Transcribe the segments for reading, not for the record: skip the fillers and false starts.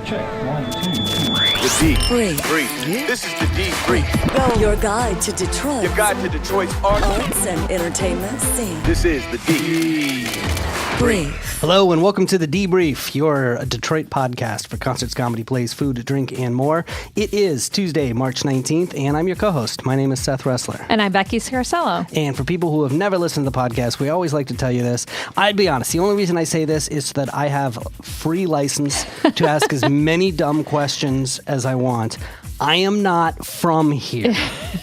Check. 1, 2, 3. The D. Brief. This is the D Brief. Go. Your guide to Detroit. Your guide to Detroit's arts and entertainment scene. This is the D Brief. Hello and welcome to the Debrief, your Detroit podcast for concerts, comedy, plays, food, drink, and more. It is Tuesday, March 19th, and I'm your co-host. My name is Seth Ressler. And I'm Becky Scarcello. And for people who have never listened to the podcast, we always like to tell you this. I'd be honest, the only reason I say this is that I have free license to ask as many dumb questions as I want. I am not from here.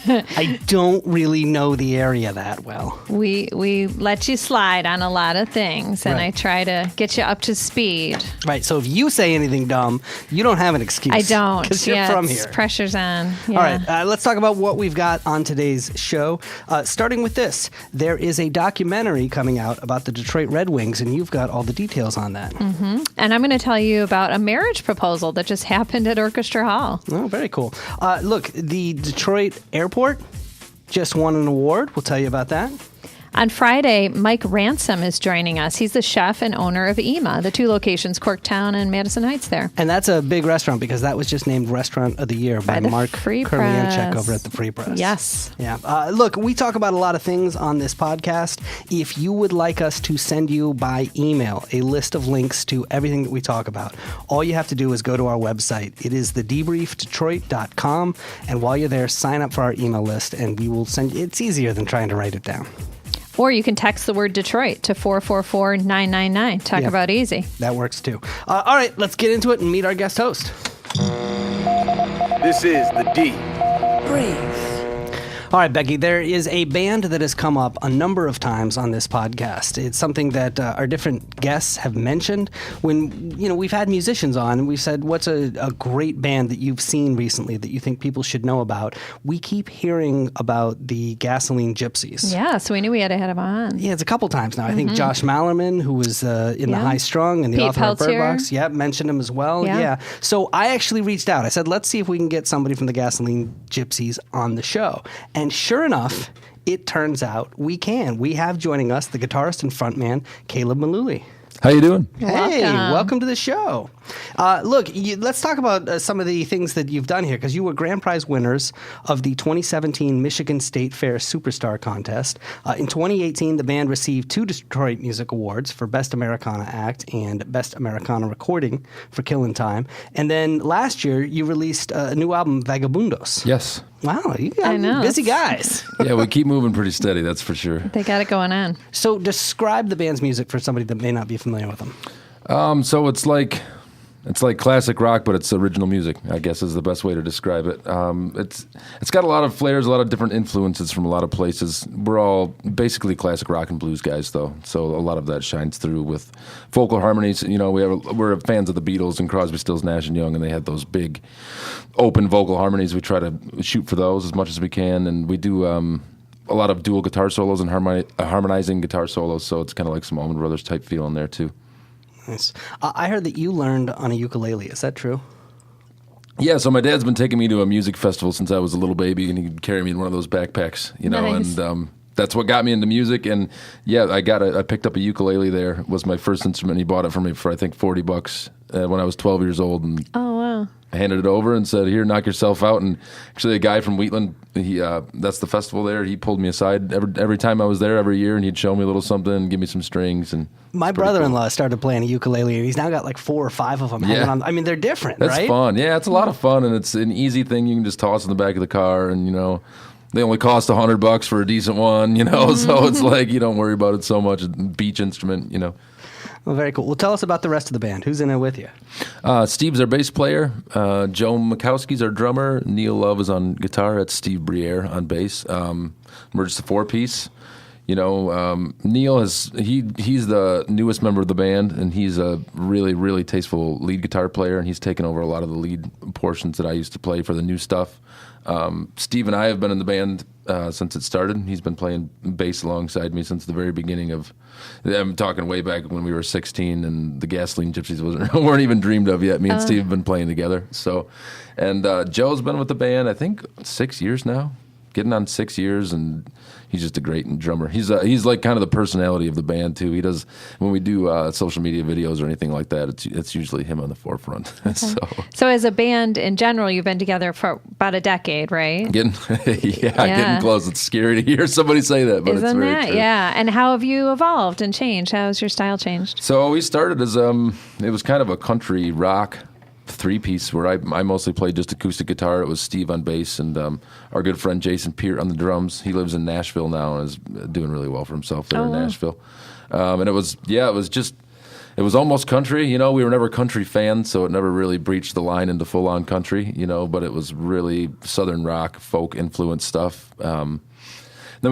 I don't really know the area that well. We let you slide on a lot of things, and Right. I try to get you up to speed. Right, so if you say anything dumb, you don't have an excuse. I don't. Because you're from here. Pressure's on. Yeah. All right, let's talk about what we've got on today's show. Starting with this, there is a documentary coming out about the Detroit Red Wings, and you've got all the details on that. Mm-hmm. And I'm going to tell you about a marriage proposal that just happened at Orchestra Hall. Oh, very cool. Look, the Detroit Airport just won an award. We'll tell you about that. On Friday, Mike Ransom is joining us. He's the chef and owner of Ema, the two locations, Corktown and Madison Heights there. And that's a big restaurant because that was just named Restaurant of the Year by the Mark Free Kurlianchek Press. over at the Free Press. Yes. Yeah. Look, we talk about a lot of things on this podcast. If you would like us to send you by email a list of links to everything that we talk about, all you have to do is go to our website. It is thedebriefdetroit.com. And while you're there, sign up for our email list and we will send you. It's easier than trying to write it down. Or you can text the word Detroit to 444-999. Talk about easy. That works too. All right, let's get into it and meet our guest host. This is the D Brief. All right, Becky, there is a band that has come up a number of times on this podcast. It's something that our different guests have mentioned. When, we've had musicians on and we've said, what's a great band that you've seen recently that you think people should know about? We keep hearing about the Gasoline Gypsies. Yeah, so we knew we had to have him on. Yeah, it's a couple times now. I think Josh Mallerman, who was in the High Strung and the Pete author of Bird Peltier. Box, mentioned him as well. Yeah. So I actually reached out. I said, let's see if we can get somebody from the Gasoline Gypsies on the show. And sure enough, it turns out we can. We have joining us the guitarist and frontman, Claeb Malooley. How you doing? Hey, welcome to the show. Look, let's talk about some of the things that you've done here, because you were grand prize winners of the 2017 Michigan State Fair Superstar Contest. In 2018, the band received 2 Detroit Music Awards for Best Americana Act and Best Americana Recording for Killin' Time. And then last year, you released a new album, Vagabundos. Yes. Wow, you got busy guys. Yeah, we keep moving pretty steady, that's for sure. They got it going on. So describe the band's music for somebody that may not be familiar with them. So it's like classic rock, but it's original music, I guess is the best way to describe it. It's got a lot of flavors, a lot of different influences from a lot of places. We're all basically classic rock and blues guys, though, so a lot of that shines through with vocal harmonies. We're fans of the Beatles and Crosby, Stills, Nash and Young, and they had those big open vocal harmonies. We try to shoot for those as much as we can, and we do a lot of dual guitar solos and harmonizing guitar solos, so it's kind of like some Allman Brothers type feel in there, too. Nice. I heard that you learned on a ukulele. Is that true? Yeah, so my dad's been taking me to a music festival since I was a little baby, and he'd carry me in one of those backpacks, Nice. and that's what got me into music. And yeah, I picked up a ukulele there. It was my first instrument. He bought it for me for I think $40 when I was 12 years old, and Oh, wow. I handed it over and said, "Here, knock yourself out." And actually, a guy from Wheatland, that's the festival there. He pulled me aside every time I was there every year, and he'd show me a little something and give me some strings. And my brother-in-law started playing a ukulele, and he's now got like 4 or 5 of them hanging on. I mean, they're different, That's right? fun. Yeah, it's a lot of fun, and it's an easy thing you can just toss in the back of the car, and they only cost $100 for a decent one, so it's like you don't worry about it so much. It's a beach instrument, Well, very cool. Well, tell us about the rest of the band. Who's in it with you? Steve's our bass player. Joe Mikowski's our drummer. Neil Love is on guitar. That's Steve Briere on bass. We're just a 4-piece. Neil he's the newest member of the band, and he's a really, really tasteful lead guitar player, and he's taken over a lot of the lead portions that I used to play for the new stuff. Steve and I have been in the band since it started. He's been playing bass alongside me since the very beginning of. I'm talking way back when we were 16, and the Gasoline Gypsies weren't even dreamed of yet. Me and Steve have been playing together. So, and Joe's been with the band I think 6 years now. getting on 6 years, and he's just a great drummer. He's like kind of the personality of the band too. He does when we do social media videos or anything like that. It's usually him on the forefront. So as a band in general, you've been together for about a decade, right? Getting close. It's scary to hear somebody say that, but it's Isn't very that? true. Yeah. And how have you evolved and changed? How has your style changed? So we started as it was kind of a country rock three-piece where I mostly played just acoustic guitar. It was Steve on bass and our good friend Jason Peart on the drums. He lives in Nashville now and is doing really well for himself there in Nashville. And it was almost country. You know, we were never country fans, so it never really breached the line into full-on country, you know, but it was really southern rock, folk influenced stuff. Then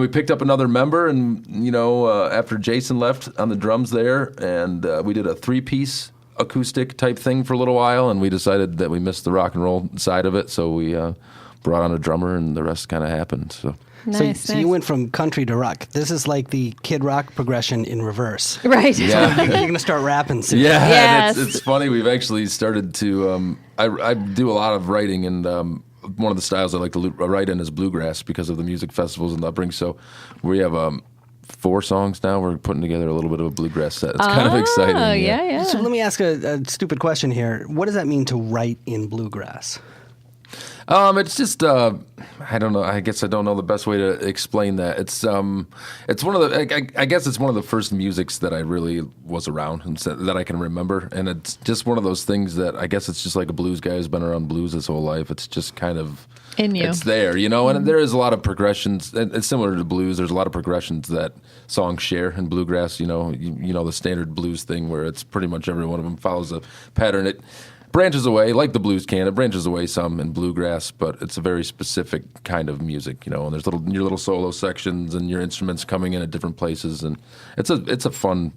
we picked up another member, and, you know, after Jason left on the drums there, and we did a three-piece acoustic type thing for a little while, and we decided that we missed the rock and roll side of it, so we brought on a drummer, and the rest kind of happened. So. Nice, So you went from country to rock. This is like the Kid Rock progression in reverse. Right. Yeah. You're going to start rapping soon. Yeah, Yes. and it's funny. We've actually started to. I do a lot of writing, and one of the styles I like to write in is bluegrass because of the music festivals and upbringing. So we have 4 songs now. We're putting together a little bit of a bluegrass set. It's kind of exciting. Oh, yeah. So let me ask a stupid question here. What does that mean to write in bluegrass? It's just I don't know. I guess I don't know the best way to explain that. It's one of the. I guess it's one of the first musics that I really was around and that I can remember, and it's just one of those things that I guess it's just like a blues guy who's been around blues his whole life. It's just kind of in you. It's there, you know, and there is a lot of progressions. And it's similar to blues. There's a lot of progressions that songs share in bluegrass. You know, you know the standard blues thing where it's pretty much every one of them follows a pattern. It branches away, like the blues can. It branches away some in bluegrass, but it's a very specific kind of music, you know. And there's your little solo sections and your instruments coming in at different places, and it's a fun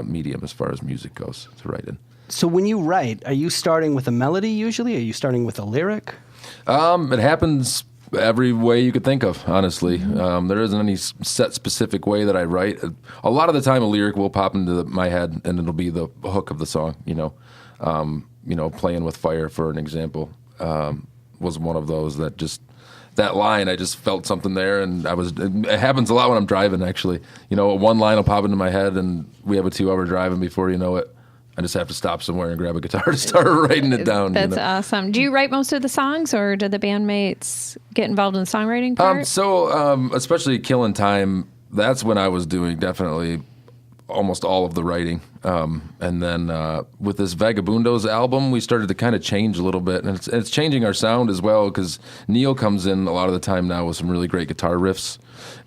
medium as far as music goes to write in. So when you write, are you starting with a melody usually? Are you starting with a lyric? It happens every way you could think of, honestly. There isn't any set specific way that I write. A lot of the time, a lyric will pop into my head, and it'll be the hook of the song, you know. Playing with fire, for an example, was one of those that line, I just felt something there, and it happens a lot when I'm driving, actually. You know, one line will pop into my head, and we have a 2-hour drive, and before you know it, I just have to stop somewhere and grab a guitar to start writing it down. That's awesome. Do you write most of the songs, or do the bandmates get involved in the songwriting part? Especially Killin' Time, that's when I was doing definitely almost all of the writing. And then with this Vagabundos album, we started to kind of change a little bit, and it's changing our sound as well, because Neil comes in a lot of the time now with some really great guitar riffs,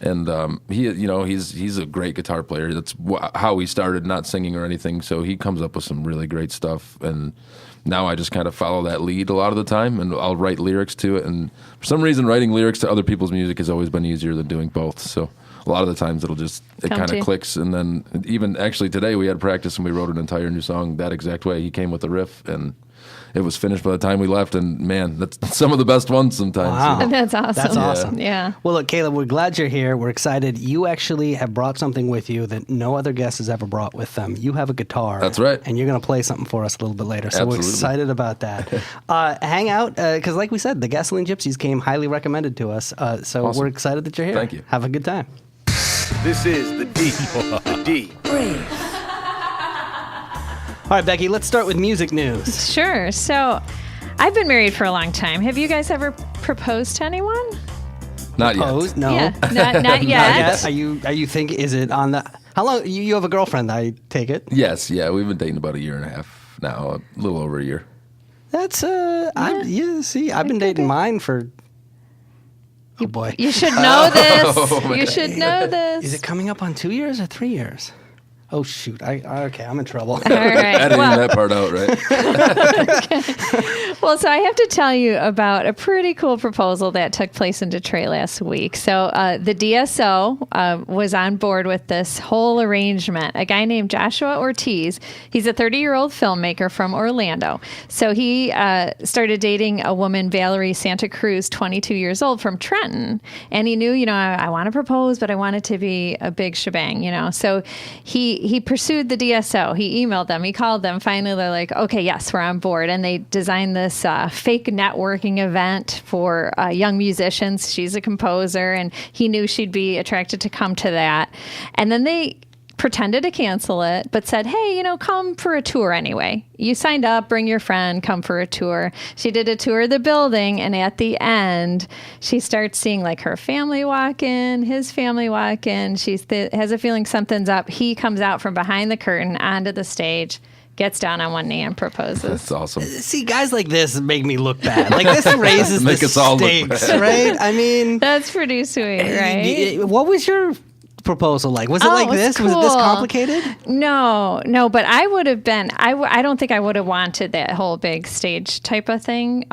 and he's a great guitar player. That's how he started, not singing or anything. So he comes up with some really great stuff, and now I just kind of follow that lead a lot of the time, and I'll write lyrics to it. And for some reason, writing lyrics to other people's music has always been easier than doing both. So a lot of the times it kind of clicks, and then even actually today we had practice and we wrote an entire new song that exact way. He came with the riff, and it was finished by the time we left, and man, that's some of the best ones sometimes. Wow. You know? That's awesome. That's awesome. Yeah. Well, look, Caleb, we're glad you're here. We're excited. You actually have brought something with you that no other guest has ever brought with them. You have a guitar. That's right. And you're going to play something for us a little bit later. So Absolutely. We're excited about that. Hang out, because like we said, the Gasoline Gypsies came highly recommended to us. So Awesome. we're excited that you're here. Thank you. Have a good time. This is the D. The D. Brave. All right, Becky, let's start with music news. Sure. So I've been married for a long time. Have you guys ever proposed to anyone? Not yet. Pose? No. Yeah. Not yet. Not yet. Are you thinking, is it on the, how long, you have a girlfriend, I take it? Yes, yeah, we've been dating about a year and a half now, a little over a year. That's, I've been dating mine for, oh boy. You should know this. Oh, You should know this. Is it coming up on 2 years or 3 years? Oh, shoot. Okay, I'm in trouble. All right. Editing Well, that part out, right? Well, so I have to tell you about a pretty cool proposal that took place in Detroit last week. So the DSO was on board with this whole arrangement. A guy named Joshua Ortiz. He's a 30-year-old filmmaker from Orlando. So he started dating a woman, Valerie Santa Cruz, 22 years old, from Trenton. And he knew, I want to propose, but I want it to be a big shebang, So he pursued the DSO. He emailed them. He called them. Finally, they're like, okay, yes, we're on board. And they designed this this fake networking event for young musicians. She's a composer, and he knew she'd be attracted to come to that. And then they pretended to cancel it, but said, hey, come for a tour anyway. You signed up, bring your friend, come for a tour. She did a tour of the building, and at the end, she starts seeing like her family walk in, his family walk in. She has a feeling something's up. He comes out from behind the curtain onto the stage, gets down on one knee and proposes. That's awesome. See, guys like this make me look bad. Like, this raises Make the us all look stakes, bad. right? I mean, That's pretty sweet, right? what was your proposal like? Was it like it was this? Was it this cool. complicated? No, but I would have been, I don't think I would have wanted that whole big stage type of thing.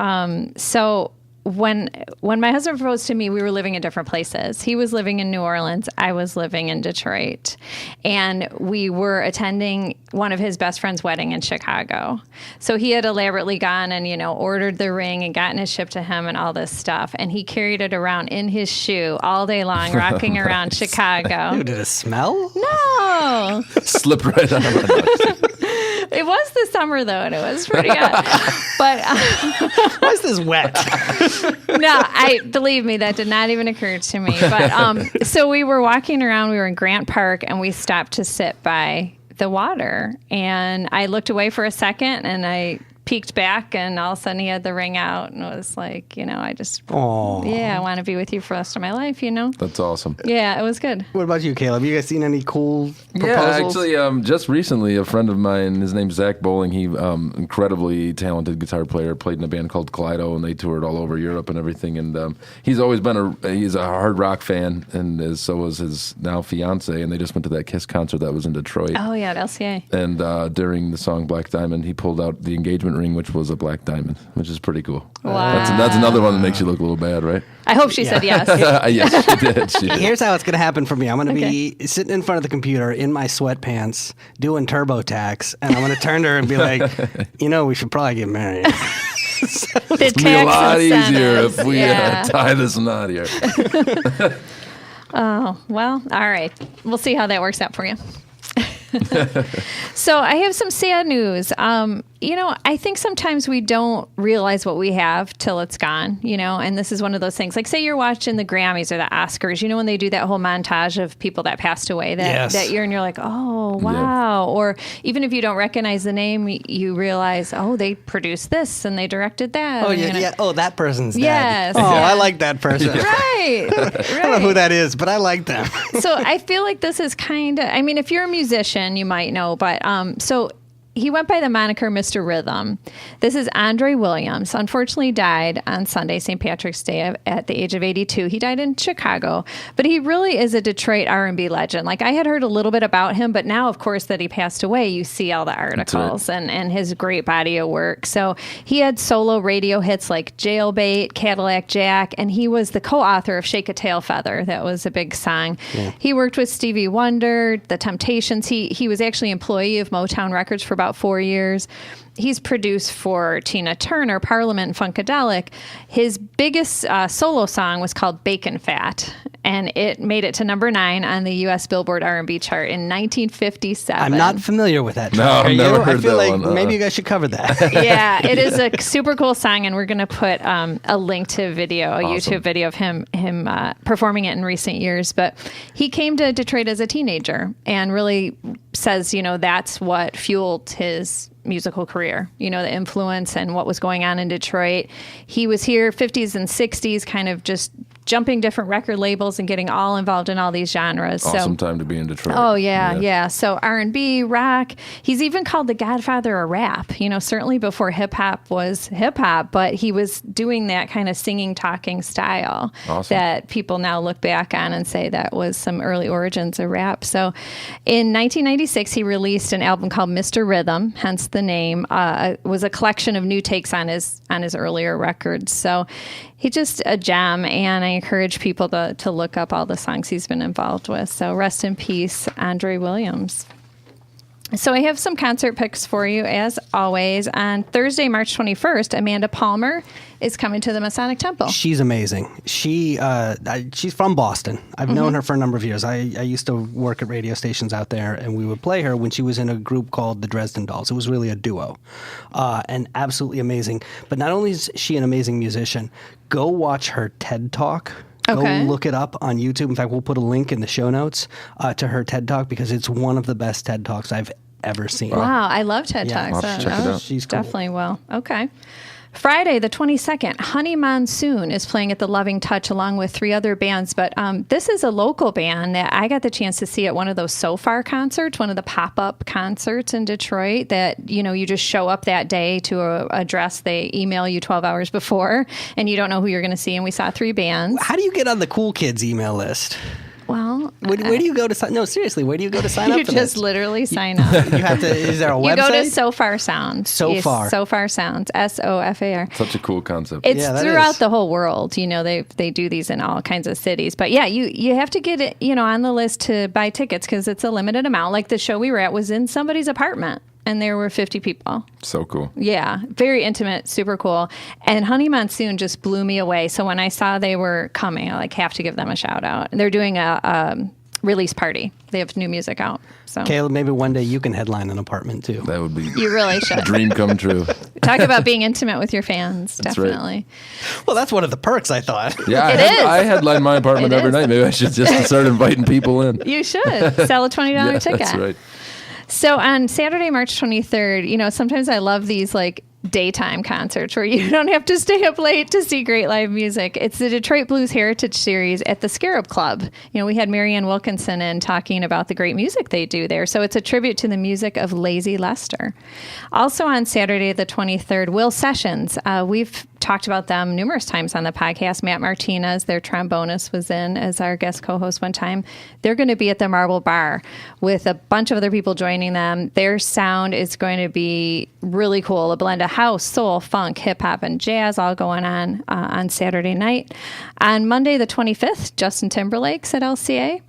So when my husband proposed to me, we were living in different places. He was living in New Orleans. I was living in Detroit. And we were attending one of his best friend's wedding in Chicago. So he had elaborately gone and, ordered the ring and gotten it shipped to him and all this stuff. And he carried it around in his shoe all day long, rocking around Chicago. Ew, did it smell? No. Slipped right on my It was the summer, though, and it was pretty good. But Why is this wet? believe me, that did not even occur to me. But so we were walking around. We were in Grant Park, and we stopped to sit by the water. And I looked away for a second, and I peeked back, and all of a sudden he had the ring out, and it was like, I just, I want to be with you for the rest of my life, That's awesome. Yeah, it was good. What about you, Caleb? You guys seen any cool proposals? Yeah, actually, just recently, a friend of mine, his name's Zach Bowling. He incredibly talented guitar player, played in a band called Kaleido, and they toured all over Europe and everything. And he's always been he's a hard rock fan, and so was his now fiance. And they just went to that Kiss concert that was in Detroit. Oh yeah, at LCA. And during the song Black Diamond, he pulled out the engagement ring, which was a black diamond, which is pretty cool. Wow. That's another one that makes you look a little bad, right? I hope she said yes. Yes, she did. She did. Here's how it's going to happen for me. I'm going to be sitting in front of the computer in my sweatpants doing TurboTax, and I'm going to turn to her and be like, we should probably get married. The It'll be a lot tax easier incentives, if we yeah. tie this knot here. Oh, well, all right. We'll see how that works out for you. So I have some sad news. I think sometimes we don't realize what we have till it's gone, and this is one of those things. Like, say you're watching the Grammys or the Oscars, when they do that whole montage of people that passed away that year, and you're like, oh, wow. Yeah. Or even if you don't recognize the name, you realize, oh, they produced this and they directed that. Oh, yeah. Oh, that person's dead. Yes. Oh, Yeah. I like that person. Right. I don't know who that is, but I like them. So I feel like this is kind of, if you're a musician, you might know, but so he went by the moniker Mr. Rhythm. This is Andre Williams. Unfortunately died on Sunday, St. Patrick's Day, at the age of 82. He died in Chicago, but he really is a Detroit R&B legend. Like, I had heard a little bit about him, but now, of course, that he passed away, you see all the articles and his great body of work. So he had solo radio hits like Jailbait, Cadillac Jack, and he was the co-author of Shake a Tail Feather. That was a big song. Yeah. He worked with Stevie Wonder, The Temptations. He was actually employee of Motown Records for about 4 years. He's produced for Tina Turner, Parliament, and Funkadelic. His biggest solo song was called Bacon Fat, and it made it to number 9 on the U.S. Billboard R&B chart in 1957. I'm not familiar with that No, track. I've never heard I feel that like one. maybe you guys should cover that. Yeah, it is a super cool song, and we're going to put a link to a YouTube video of him performing it in recent years. But he came to Detroit as a teenager and really says, that's what fueled his musical career, the influence and what was going on in Detroit. He was here 50s and 60s, kind of just jumping different record labels and getting all involved in all these genres. Awesome time to be in Detroit. Oh, yeah. So R&B, rock. He's even called the godfather of rap, certainly before hip-hop was hip-hop, but he was doing that kind of singing, talking style that people now look back on and say that was some early origins of rap. So in 1996, he released an album called Mr. Rhythm, hence the name. It was a collection of new takes on his earlier records. So he's just a gem, and I encourage people to look up all the songs he's been involved with. So rest in peace, Andre Williams. So I have some concert picks for you, as always. On Thursday, March 21st, Amanda Palmer is coming to the Masonic Temple. She's amazing. She's from Boston. I've known her for a number of years. I used to work at radio stations out there, and we would play her when she was in a group called the Dresden Dolls. It was really a duo, and absolutely amazing. But not only is she an amazing musician, go watch her TED Talk. Okay. Go look it up on YouTube. In fact, we'll put a link in the show notes to her TED Talk because it's one of the best TED Talks I've ever seen. Wow, I love TED Yeah. Talks. I'll have to check it out. She's cool. Definitely will. Okay. Friday, the 22nd, Honey Monsoon is playing at the Loving Touch along with 3 other bands. But this is a local band that I got the chance to see at one of those So Far concerts, one of the pop-up concerts in Detroit that, you just show up that day to a address. They email you 12 hours before, and you don't know who you're going to see. And we saw 3 bands. How do you get on the cool kids email list? Well, Where do you go to sign? No, seriously, where do you go to sign up you for just this? literally sign up. You have to. Is there a You website? go to So Far Sound. So Far. So Far Sounds. SOFAR. Such a cool concept. It's Yeah, that throughout is. the whole world. They do these in all kinds of cities. But yeah, you have to get it, on the list to buy tickets because it's a limited amount. Like the show we were at was in somebody's apartment, and there were 50 people. So cool. Yeah, very intimate, super cool. And Honey Monsoon just blew me away. So when I saw they were coming, I have to give them a shout out. They're doing a release party. They have new music out. So Caleb, maybe one day you can headline an apartment too. That would be you really a should. dream come true. Talk about being intimate with your fans. That's right. Definitely. Well, that's one of the perks, I thought. Yeah, It is. I headline my apartment It every is. night. Maybe I should just start inviting people in. You should sell a $20 Yeah, ticket. that's right. So on Saturday, March 23rd, sometimes I love these daytime concerts where you don't have to stay up late to see great live music. It's the Detroit Blues Heritage Series at the Scarab Club. We had Marianne Wilkinson in talking about the great music they do there. So it's a tribute to the music of Lazy Lester. Also on Saturday, the 23rd, Will Sessions. We've talked about them numerous times on the podcast. Matt Martinez, their trombonist, was in as our guest co-host one time. They're going to be at the Marble Bar with a bunch of other people joining them. Their sound is going to be really cool. A blend of house, soul, funk, hip hop, and jazz all going on Saturday night. On Monday, the 25th, Justin Timberlake's at LCA.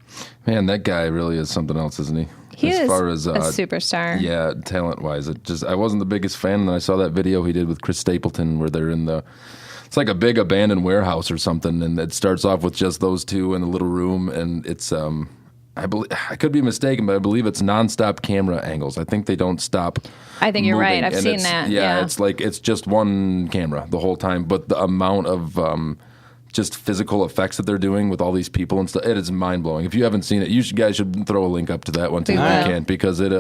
Man, that guy really is something else, isn't he? He as is far as, a superstar. Yeah, talent-wise. I wasn't the biggest fan, and then I saw that video he did with Chris Stapleton where they're in it's like a big abandoned warehouse or something, and it starts off with just those two in a little room, and it's, I could be mistaken, but I believe it's nonstop camera angles. I think they don't stop. I think you're right. moving, I've and seen it's- that. Yeah, Yeah. it's just one camera the whole time, but the amount of just physical effects that they're doing with all these people and stuff, it is mind-blowing. If you haven't seen it, guys should throw a link up to that one too if We you will. can, because it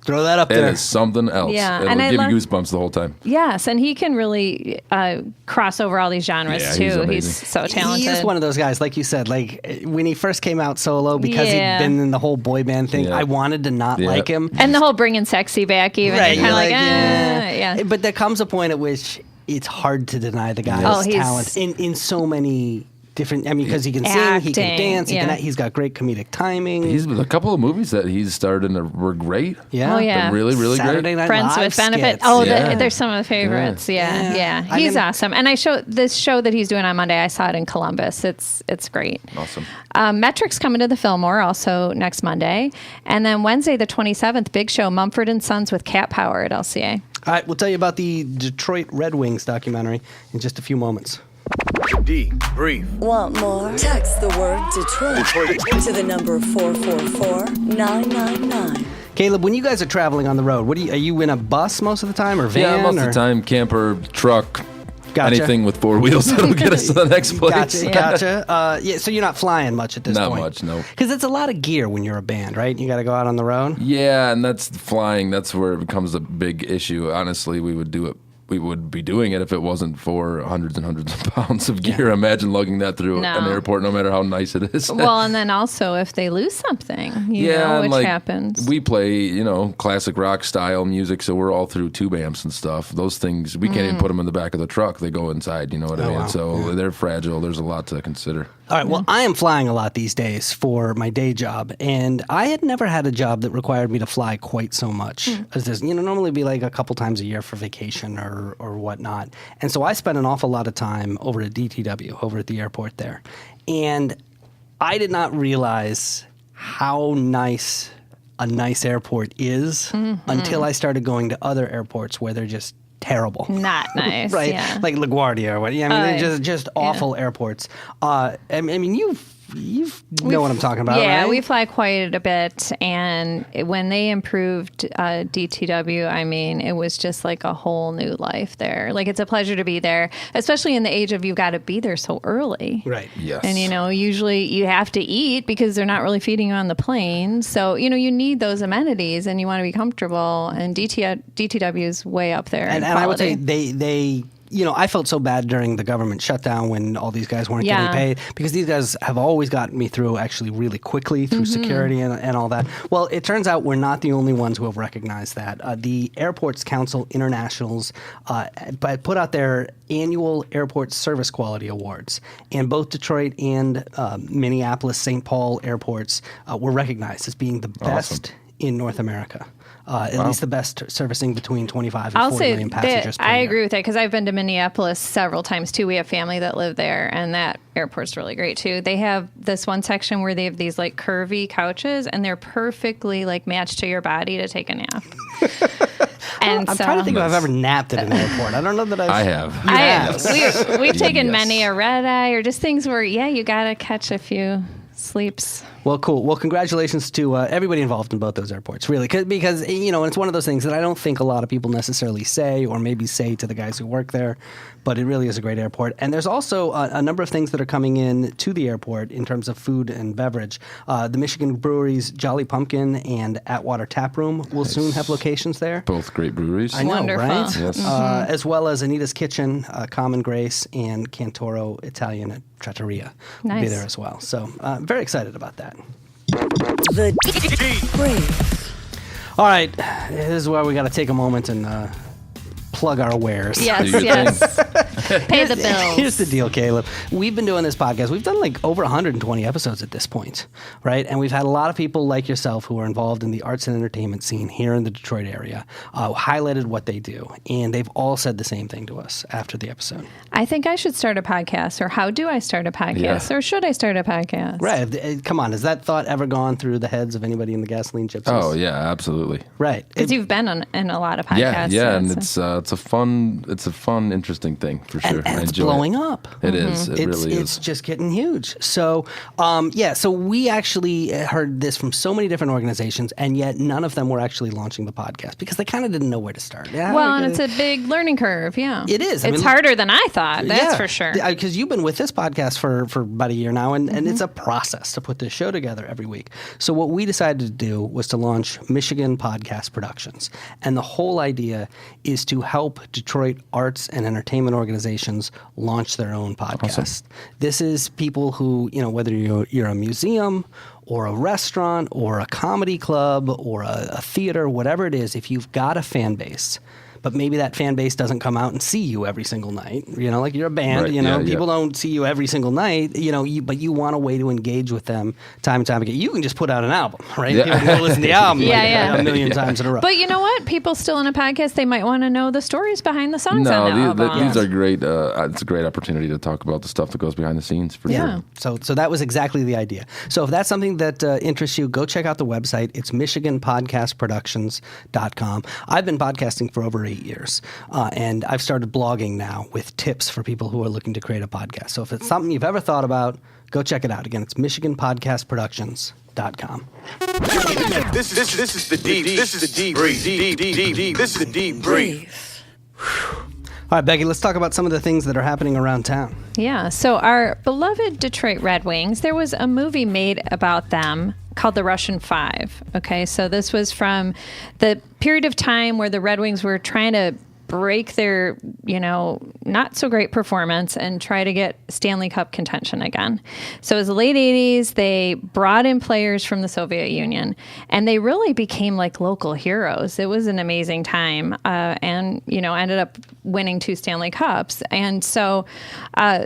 Throw that up it there. is something else. Yeah, It'll and I give love- you goosebumps the whole time. Yes, and he can really cross over all these genres Yeah, too. he's He's amazing. so talented. He is one of those guys, like you said, when he first came out solo, because Yeah. he'd been in the whole boy band thing, Yeah. I wanted to not Yeah. like him. And the whole bringing sexy back, even Right, kind of you're like, yeah. But there comes a point at which it's hard to deny the guy's Oh, he's- talent in so many different. Because he can sing, he can Acting, dance, yeah. he's got great comedic timing. A couple of movies that he's starred in were great. yeah. Oh, yeah. They're really, really Saturday great. Night Friends Live with Benefit. skits. Oh, Yeah. they're some of the favorites. Yeah, Yeah. I He's mean- awesome. And this show that he's doing on Monday, I saw it in Columbus. It's great. Awesome. Metric's coming to the Fillmore also next Monday. And then Wednesday, the 27th, big show, Mumford & Sons with Cat Power at LCA. All right, we'll tell you about the Detroit Red Wings documentary in just a few moments. Debrief. Want more? Text the word Detroit to the number 444-999. Caleb, when you guys are traveling on the road, are you in a bus most of the time or van? Yeah, most or? of the time, camper, truck, Gotcha. anything with four wheels that'll get us to the next place. Gotcha. Yeah, so you're not flying much at this Not point. much, no. Because it's a lot of gear when you're a band, right? You got to go out on the road. Yeah, and that's flying. That's where it becomes a big issue. Honestly, we would be doing it if it wasn't for hundreds and hundreds of pounds of gear. Imagine lugging that through No. an airport, no matter how nice it is. Well, and then also if they lose something, and which happens. We play, classic rock style music, so we're all through tube amps and stuff. Those things, we can't even put them in the back of the truck. They go inside, you know what I mean? wow. So they're fragile. There's a lot to consider. All right, well, I am flying a lot these days for my day job, and I had never had a job that required me to fly quite so much as this. Normally it'd be like a couple times a year for vacation or whatnot. And so I spent an awful lot of time over at DTW, over at the airport there. And I did not realize how nice a nice airport is until I started going to other airports where they're just terrible. Not nice. Right? Yeah. Like LaGuardia or what. Yeah, I mean, they're just awful airports. I mean, you know what I'm talking about, Yeah, right? we fly quite a bit, and when they improved DTW, I mean, it was just like a whole new life there. Like, it's a pleasure to be there, especially in the age of you've got to be there so early. Right. Yes. And, usually you have to eat because they're not really feeding you on the plane. So, you need those amenities and you want to be comfortable, and DTW is way up there. And I would say they I felt so bad during the government shutdown when all these guys weren't getting paid, because these guys have always gotten me through actually really quickly through security and all that. Well, it turns out we're not the only ones who have recognized that. The Airports Council Internationals put out their annual Airport Service Quality Awards, and both Detroit and Minneapolis, St. Paul airports were recognized as being the best in North America. At least the best servicing between 25 and 40 million passengers per I year. agree with that, because I've been to Minneapolis several times too. We have family that live there, and that airport's really great too. They have this one section where they have these like curvy couches, and they're perfectly like matched to your body to take a nap. And I'm trying to think if I've ever napped at an airport. I don't know that I have. We've taken Yes. many a red eye, or just things where, you got to catch a few sleeps. Well, cool. Well, congratulations to everybody involved in both those airports, really, because it's one of those things that I don't think a lot of people necessarily say, or maybe say to the guys who work there, but it really is a great airport. And there's also a number of things that are coming in to the airport in terms of food and beverage. The Michigan breweries Jolly Pumpkin and Atwater Tap Room will soon have locations there. Both great breweries. I know, Wonderful. right? Yes. As well as Anita's Kitchen, Common Grace, and Cantoro Italian at Trattoria will be Nice. there as well. So very excited about that. The Brave. All right, this is where we got to take a moment and plug our wares. Yes, Do your yes. Pay the bills. Here's the deal, Caleb. We've been doing this podcast. We've done like over 120 episodes at this point, right? And we've had a lot of people like yourself who are involved in the arts and entertainment scene here in the Detroit area, highlighted what they do. And they've all said the same thing to us after the episode. I think I should start a podcast, or how do I start a podcast, Yeah. or should I start a podcast? Right. Come on. Has that thought ever gone through the heads of anybody in the Gasoline Gypsies? Oh yeah, absolutely. Right. Because you've been in a lot of podcasts. Yeah, and so- it's a fun, interesting thing for sure. And I it's enjoy blowing it. up. It is. It really It's is. just getting huge. So, so we actually heard this from so many different organizations, and yet none of them were actually launching the podcast because they kind of didn't know where to start. Yeah, Well, and it's a big learning curve, yeah. It is. I It's mean, harder than I thought, that's for sure. Because you've been with this podcast for about a year now, and it's a process to put this show together every week. So what we decided to do was to launch Michigan Podcast Productions. And the whole idea is to help Detroit arts and entertainment organizations launch their own podcast. This is people who, whether you're a museum or a restaurant or a comedy club or a theater, whatever it is, if you've got a fan base, but maybe that fan base doesn't come out and see you every single night. Like you're a band, Right, people don't see you every single night, but you want a way to engage with them time and time again. You can just put out an album, right? Yeah. People can go listen to the album a million times in a row. But you know what? People still in a podcast, they might want to know the stories behind the songs on the album. These are great. It's a great opportunity to talk about the stuff that goes behind the scenes for Yeah. sure. So that was exactly the idea. So if that's something that interests you, go check out the website. It's MichiganPodcastProductions.com. I've been podcasting for over 8 years, and I've started blogging now with tips for people who are looking to create a podcast. So if it's something you've ever thought about, go check it out. Again, it's MichiganPodcastProductions.com. This is the deep. This is the deep brief. Deep. This is the deep brief. Brave. All right, Becky, let's talk about some of the things that are happening around town. Yeah. So our beloved Detroit Red Wings, there was a movie made about them called The Russian Five. Okay. So this was from the period of time where the Red Wings were trying to break their, not so great performance and try to get Stanley Cup contention again. So it was the late 80s. They brought in players from the Soviet Union, and they really became like local heroes. It was an amazing time, and, ended up winning 2 Stanley Cups. And so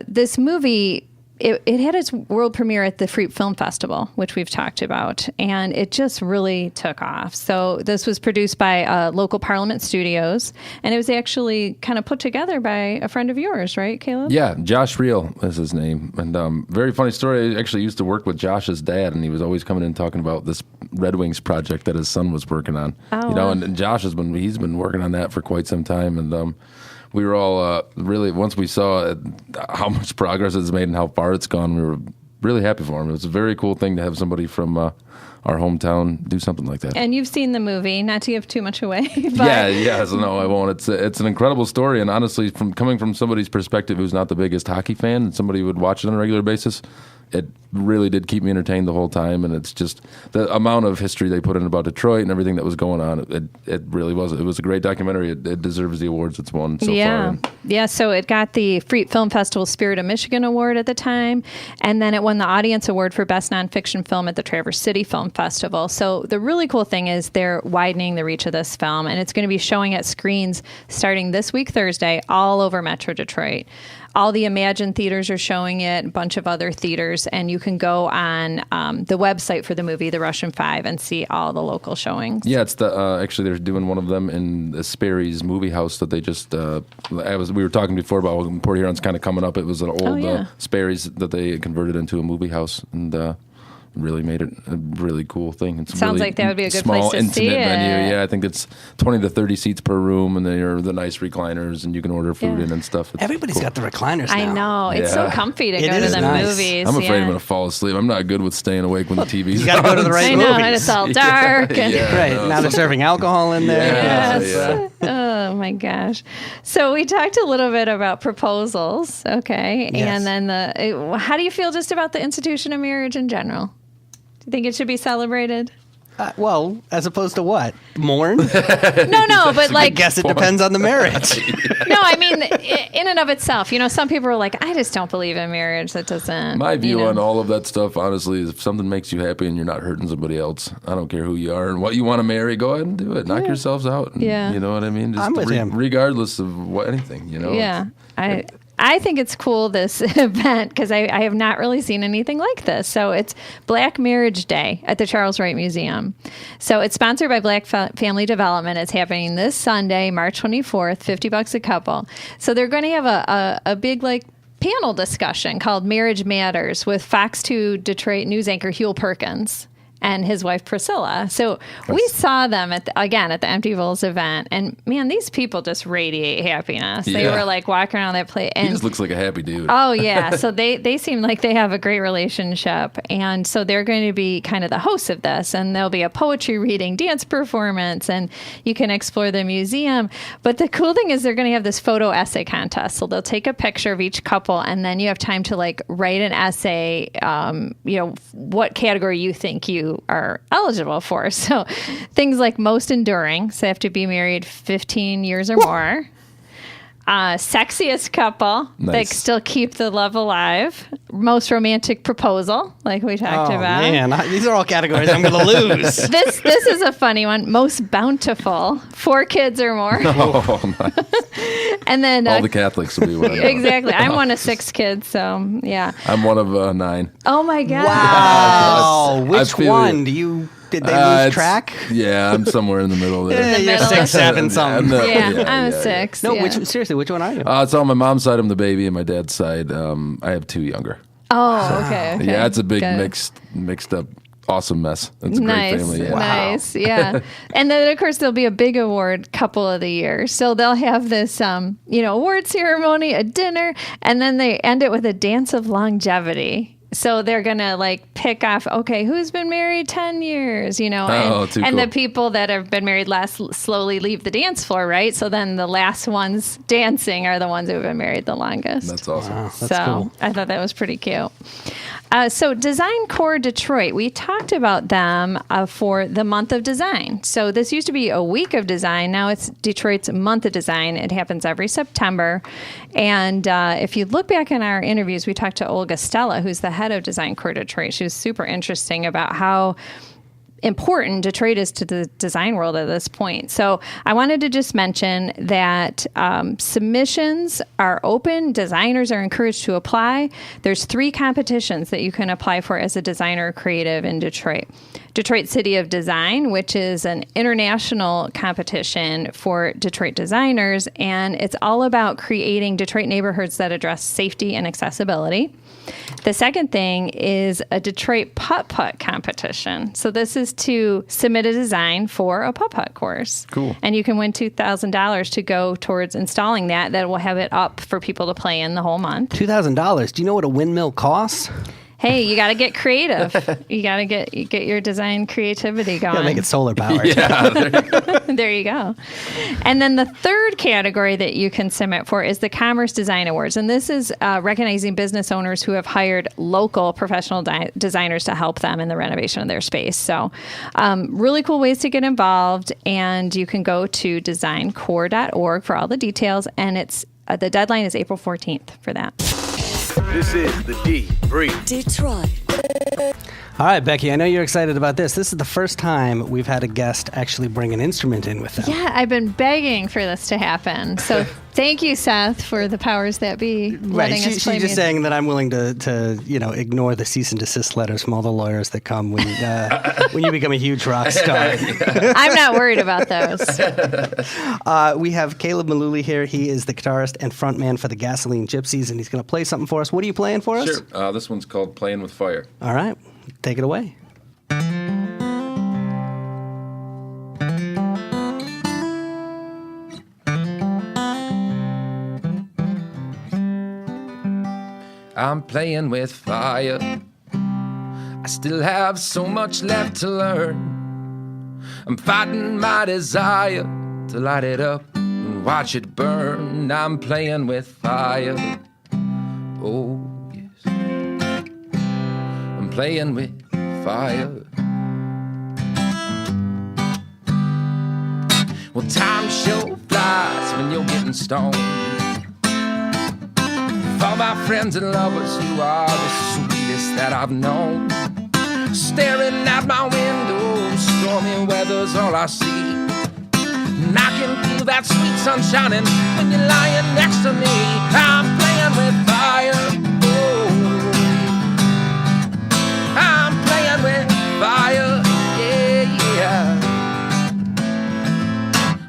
this movie, it had its world premiere at the Freep Film Festival, which we've talked about, and it just really took off. So this was produced by local Parliament Studios, and it was actually kind of put together by a friend of yours, right, Caleb? Yeah, Josh Reel is his name, and very funny story. I actually used to work with Josh's dad, and he was always coming in talking about this Red Wings project that his son was working on. Oh, you know, wow. and Josh he's been working on that for quite some time, and we were all really, once we saw how much progress it's made and how far it's gone, we were really happy for him. It was a very cool thing to have somebody from our hometown do something like that. And you've seen the movie, not to give too much away. But So no, I won't. It's an incredible story, and honestly, coming from somebody's perspective who's not the biggest hockey fan, and somebody who would watch it on a regular basis, it really did keep me entertained the whole time. And it's just the amount of history they put in about Detroit and everything that was going on. It really was. It was a great documentary. It deserves the awards it's won so far. Yeah, so it got the Free Film Festival Spirit of Michigan Award at the time, and then it won the Audience Award for Best Nonfiction Film at the Traverse City Film Festival. So the really cool thing is they're widening the reach of this film, and it's going to be showing at screens starting this week, Thursday, all over Metro Detroit. All the Imagine theaters are showing it, a bunch of other theaters, and you can go on the website for the movie, The Russian Five, and see all the local showings. Yeah, it's the actually they're doing one of them in the Sperry's movie house that they just. We were talking before about when Port Huron's kind of coming up. It was an old Sperry's that they converted into a movie house, and really made it a really cool thing. It's Sounds really like that would be a good small, place to see intimate venue. it. Yeah, I think it's 20 to 30 seats per room, and they're the nice recliners, and you can order food in and stuff. It's Everybody's cool. got the recliners now. I know. It's so Yeah. comfy to It go to is the nice. movies. I'm afraid I'm yeah. going to fall asleep. I'm not good with staying awake when the TV's You gotta go to the on. right I know, and movies. it's all dark. And Yeah. Right, no, now they're serving alcohol in there. Yeah. Yes. Oh my gosh. So we talked a little bit about proposals, okay? Yes. And then how do you feel just about the institution of marriage in general? Do you think it should be celebrated? Well, as opposed to what? Mourn? No, but I like, guess it depends on the marriage. no, I mean, in and of itself, some people are like, I just don't believe in marriage. That doesn't. My view on all of that stuff, honestly, is if something makes you happy and you're not hurting somebody else, I don't care who you are and what you want to marry, go ahead and do it. Knock yourselves out. And, Yeah. You know what I mean? Just I'm with him. Regardless of anything, Yeah. I think it's cool, this event, because I have not really seen anything like this. So it's Black Marriage Day at the Charles Wright Museum. So it's sponsored by Black Family Development. It's happening this Sunday, March 24th, $50 a couple. So they're going to have a big, panel discussion called Marriage Matters with Fox 2 Detroit news anchor Huel Perkins and his wife Priscilla. So we saw them at the Empty Voles event, and man, these people just radiate happiness. They Yeah. were walking around that place, He and just looks like a happy dude. oh yeah, so they seem like they have a great relationship, and so they're going to be kind of the hosts of this, and there'll be a poetry reading, dance performance, and you can explore the museum. But the cool thing is they're going to have this photo essay contest. So they'll take a picture of each couple, and then you have time to write an essay. What category you think you are eligible for. So things like most enduring, so they have to be married 15 years or more. Sexiest couple, they Nice. still keep the love alive. Most romantic proposal, like we talked Oh, about. man. These are all categories I'm going to lose. This is a funny one. Most bountiful, 4 kids or more. Oh, nice. And then All the Catholics will be one of them. exactly. I'm one of 6 kids, so yeah. I'm one of 9. Oh my god. Wow. I Which feel one? it. Did they lose It's- track? Yeah, I'm somewhere in the middle there. Yeah, you're middle. 6, 7, something. Yeah, I'm 6. No, yeah. seriously, which one are you? So on my mom's side, I'm the baby, and my dad's side, I have 2 younger. Oh, okay. Yeah, it's a big Got it. mixed up, awesome mess. It's a Nice, great family. Yeah. nice, yeah. And then of course there'll be a big award couple of the year. So they'll have this, award ceremony, a dinner, and then they end it with a dance of longevity. So they're gonna pick off, okay, who's been married 10 years, and, too and cool. the people that have been married less slowly leave the dance floor, right? So then the last ones dancing are the ones who have been married the longest. That's awesome. That's so cool. I thought that was pretty cute. So Design Core Detroit, we talked about them for the month of design. So this used to be a week of design. Now it's Detroit's month of design. It happens every September. And if you look back in our interviews, we talked to Olga Stella, who's the head of Design Core Detroit. She was super interesting about how important Detroit is to the design world at this point. So I wanted to just mention that submissions are open. Designers are encouraged to apply. There's 3 competitions that you can apply for as a designer or creative in Detroit. Detroit City of Design, which is an international competition for Detroit designers, and it's all about creating Detroit neighborhoods that address safety and accessibility. The second thing is a Detroit Putt-Putt competition. So this is to submit a design for a Putt-Putt course. Cool. And you can win $2,000 to go towards installing that. That will have it up for people to play in the whole month. $2,000. Do you know what a windmill costs? Hey, you got to get creative. You got to get your design creativity going. You gotta make it solar powered. Yeah, there you go. There you go. And then the third category that you can submit for is the Commerce Design Awards. And this is recognizing business owners who have hired local professional designers to help them in the renovation of their space. So really cool ways to get involved. And you can go to designcore.org for all the details. And it's the deadline is April 14th for that. This is the Deep Breeze. Detroit. All right, Becky, I know you're excited about this. This is the first time we've had a guest actually bring an instrument in with them. Yeah, I've been begging for this to happen. So thank you, Seth, for the powers that be letting us play She's just music. saying that I'm willing to ignore the cease and desist letters from all the lawyers that come when you become a huge rock star. I'm not worried about those. We have Claeb Malooley here. He is the guitarist and frontman for the Gasoline Gypsies, and he's going to play something for us. What are you playing for us? Sure. This one's called Playing with Fire. All right, take it away. I'm playing with fire. I still have so much left to learn. I'm fighting my desire to light it up and watch it burn. I'm playing with fire. Oh, yes. I'm playing with fire. Well, time sure flies when you're getting stoned. For my friends and lovers, you are the sweetest that I've known. Staring out my window, stormy weather's all I see. And I can feel that sweet sunshine when you're lying next to me. I'm playing with fire. Oh, I'm playing with fire. Yeah, yeah.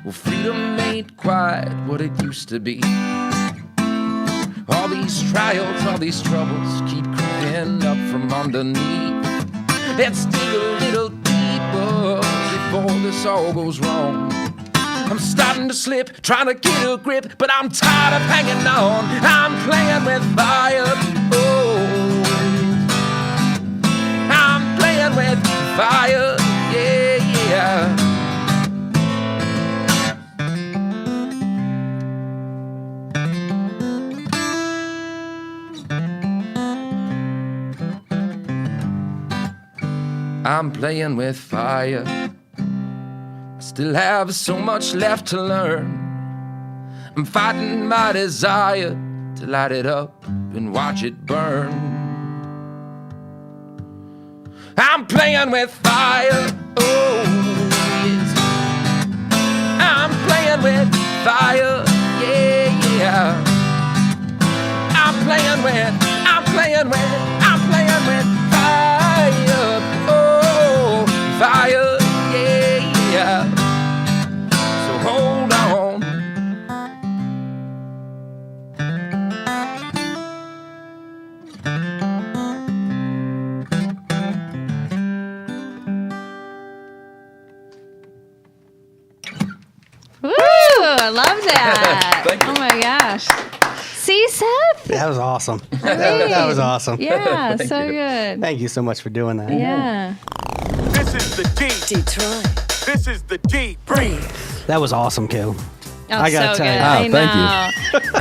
Well, freedom ain't quite what it used to be. All these trials, all these troubles keep creeping up from underneath. Let's dig a little deeper before this all goes wrong. I'm starting to slip, trying to get a grip, but I'm tired of hanging on. I'm playing with fire. Oh, I'm playing with fire. Yeah, yeah. I'm playing with fire. I still have so much left to learn. I'm fighting my desire to light it up and watch it burn. I'm playing with fire. Oh, yes. I'm playing with fire. Yeah, yeah. I'm playing with fire. Oh, fire, yeah, yeah. So hold on. Woo! I love that. Thank you. Oh my gosh. See, Seth? That was awesome. That was awesome. Yeah, Thank so you. good. Thank you so much for doing that. Yeah. This is the Deep. Detroit. This is the Deep Breeze. That was awesome, Kill. Oh, I gotta so tell you. good. Oh, I thank you. know.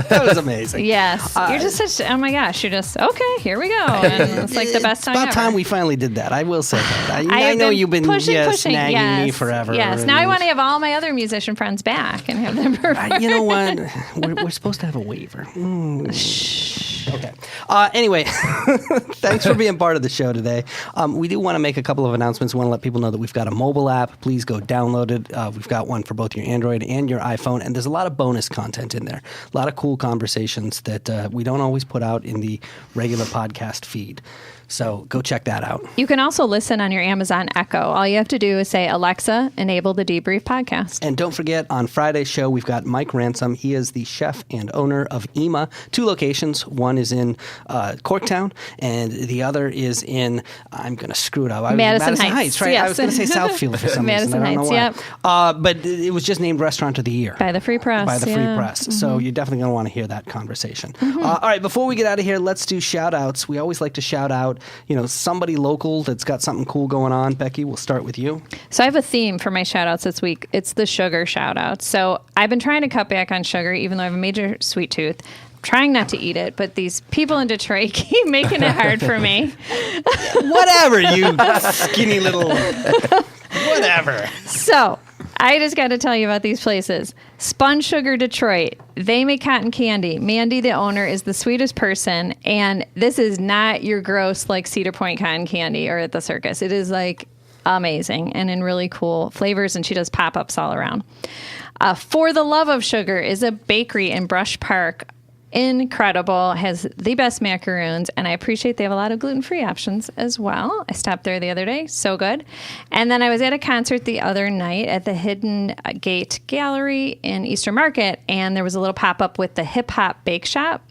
That was amazing. Yes. You're just such, oh my gosh, you're just, okay, here we go. And it's like the best time It's about ever. time we finally did that. I will say that. I have know you've been pushing, snagging me forever. Yes. Now I want to have all my other musician friends back and have them perform. You know what? We're supposed to have a waiver. Okay. Anyway, thanks for being part of the show today. We do want to make a couple of announcements. We want to let people know that we've got a mobile app. Please go download it. We've got one for both your Android and your iPhone, and there's a lot of bonus content in there. A lot of cool conversations that we don't always put out in the regular podcast feed. So go check that out. You can also listen on your Amazon Echo. All you have to do is say, Alexa, enable the Debrief podcast. And don't forget, on Friday's show, we've got Mike Ransom. He is the chef and owner of Ema. 2 locations. One is in Corktown, and the other is in, I'm going to screw it up. Madison Heights, right? yes. I was going to say Southfield for some Madison reason. I don't know Heights, why. But it was just named Restaurant of the Year. By the Free Press. By the Free Press. So you're definitely going to want to hear that conversation. All right, before we get out of here, let's do shout-outs. We always like to shout out, somebody local that's got something cool going on. Becky, we'll start with you. So I have a theme for my shout-outs this week. It's the sugar shout-out. So I've been trying to cut back on sugar, even though I have a major sweet tooth. Trying not to eat it, but these people in Detroit keep making it hard for me. Whatever, you skinny little... Whatever. So I just got to tell you about these places. Spun Sugar Detroit. They make cotton candy. Mandy, the owner, is the sweetest person. And this is not your gross, like Cedar Point cotton candy or at the circus. It is like amazing and in really cool flavors. And she does pop-ups all around. For the Love of Sugar is a bakery in Brush Park. Incredible, has the best macaroons, and I appreciate they have a lot of gluten-free options as well. I stopped there the other day, so good. And then I was at a concert the other night at the Hidden Gate Gallery in Eastern Market, and there was a little pop-up with the Hip Hop Bake Shop.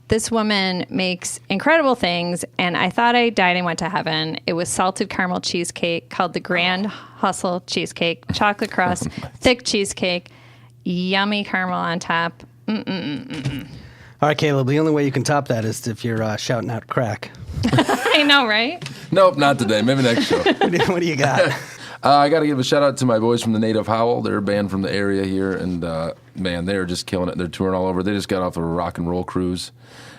This woman makes incredible things, and I thought I died and went to heaven. It was salted caramel cheesecake called the Grand Hustle Cheesecake, chocolate crust, thick cheesecake, yummy caramel on top. All right, Caleb, the only way you can top that is if you're shouting out crack. I know, right? Nope, not today. Maybe next show. What do you got? I got to give a shout out to my boys from the Native Howl. They're a band from the area here, and man, they're just killing it. They're touring all over. They just got off a rock and roll cruise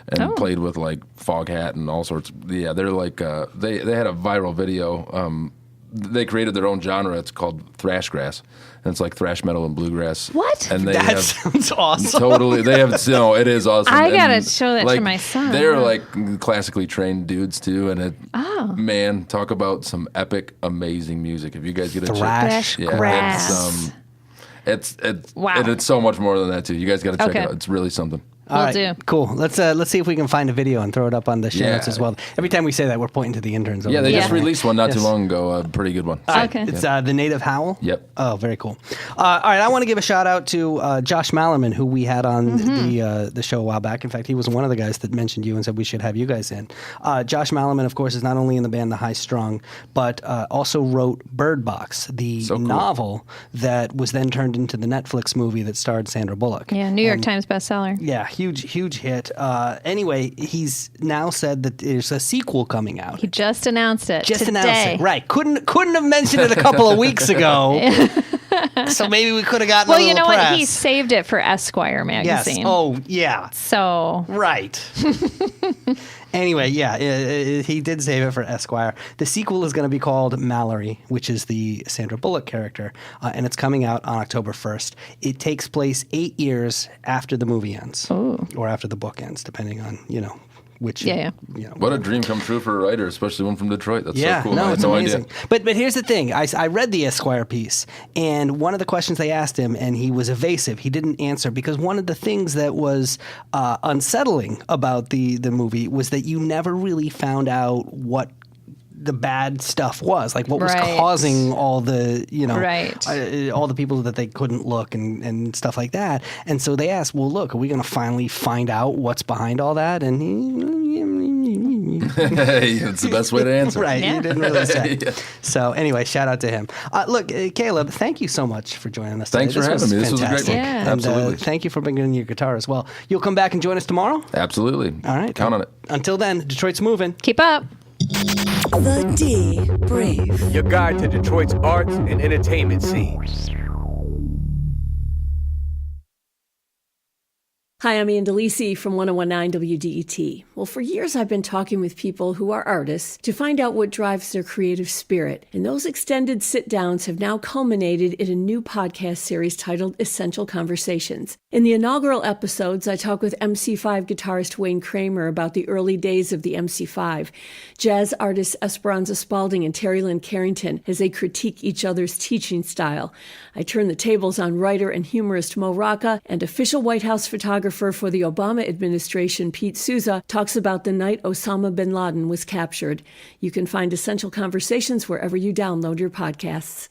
and played with like Foghat and all sorts. Yeah, they're like they had a viral video. They created their own genre. It's called thrash grass, and it's like thrash metal and bluegrass. What? And That sounds awesome. Totally. They have, it is awesome. I gotta And, show that to my son. They're like classically trained dudes too, and man, talk about some epic, amazing music. If you guys get a Thrash chance, grass. it's Wow. and it's so much more than that too. You guys got to check Okay. it out. It's really something. All right, do. cool. Let's see if we can find a video and throw it up on the show Yeah. notes as well. Every time we say that, we're pointing to the interns. Yeah, over they there. just released one not too Yes. long ago. A pretty good one. Okay. It's the Native Howl? Yep. Oh, very cool. All right, I want to give a shout out to Josh Mallerman, who we had on the show a while back. In fact, he was one of the guys that mentioned you and said we should have you guys in. Josh Mallerman, of course, is not only in the band The High Strung, but also wrote Bird Box, the So cool. novel that was then turned into the Netflix movie that starred Sandra Bullock. Yeah, New York Times bestseller. Yeah, huge hit. Anyway, he's now said that there's a sequel coming out. He just announced it Just today. announced it, right? Couldn't have mentioned it a couple of weeks ago. So maybe we could have gotten Well, a little you know press. what? He saved it for Esquire Yes. magazine. Oh, yeah. So Right. Anyway, yeah, he did save it for Esquire. The sequel is going to be called Mallory, which is the Sandra Bullock character, and it's coming out on October 1st. It takes place 8 years after the movie ends, or after the book ends, depending on which. Yeah. What a dream come true for a writer, especially one from Detroit. That's Yeah, so cool. I no, had it's no amazing. idea. But here's the thing. I read the Esquire piece, and one of the questions they asked him, and he was evasive. He didn't answer because one of the things that was unsettling about the movie was that you never really found out what the bad stuff was, like what was Right. causing all the Right. all the people that they couldn't look and stuff like that. And so they asked, well, look, are we going to finally find out what's behind all that? And Hey, it's the best way to answer. Right, Yeah. you didn't really say. Yeah. So anyway, shout out to him. Look, Caleb, thank you so much for joining us Thanks today. for having me. This was a great fantastic. one. Yeah. And, Absolutely. thank you for bringing your guitar as well. You'll come back and join us tomorrow? Absolutely. All right. Count on it. Until then, Detroit's moving. keep up. The Debrief. Your guide to Detroit's arts and entertainment scene. Hi, I'm Ann DeLisi from 1019 WDET. Well, for years I've been talking with people who are artists to find out what drives their creative spirit. And those extended sit-downs have now culminated in a new podcast series titled Essential Conversations. In the inaugural episodes, I talk with MC5 guitarist Wayne Kramer about the early days of the MC5, jazz artists Esperanza Spalding and Terry Lynn Carrington as they critique each other's teaching style. I turn the tables on writer and humorist Mo Rocca and official White House photographer stenographer for the Obama administration, Pete Souza, talks about the night Osama bin Laden was captured. You can find Essential Conversations wherever you download your podcasts.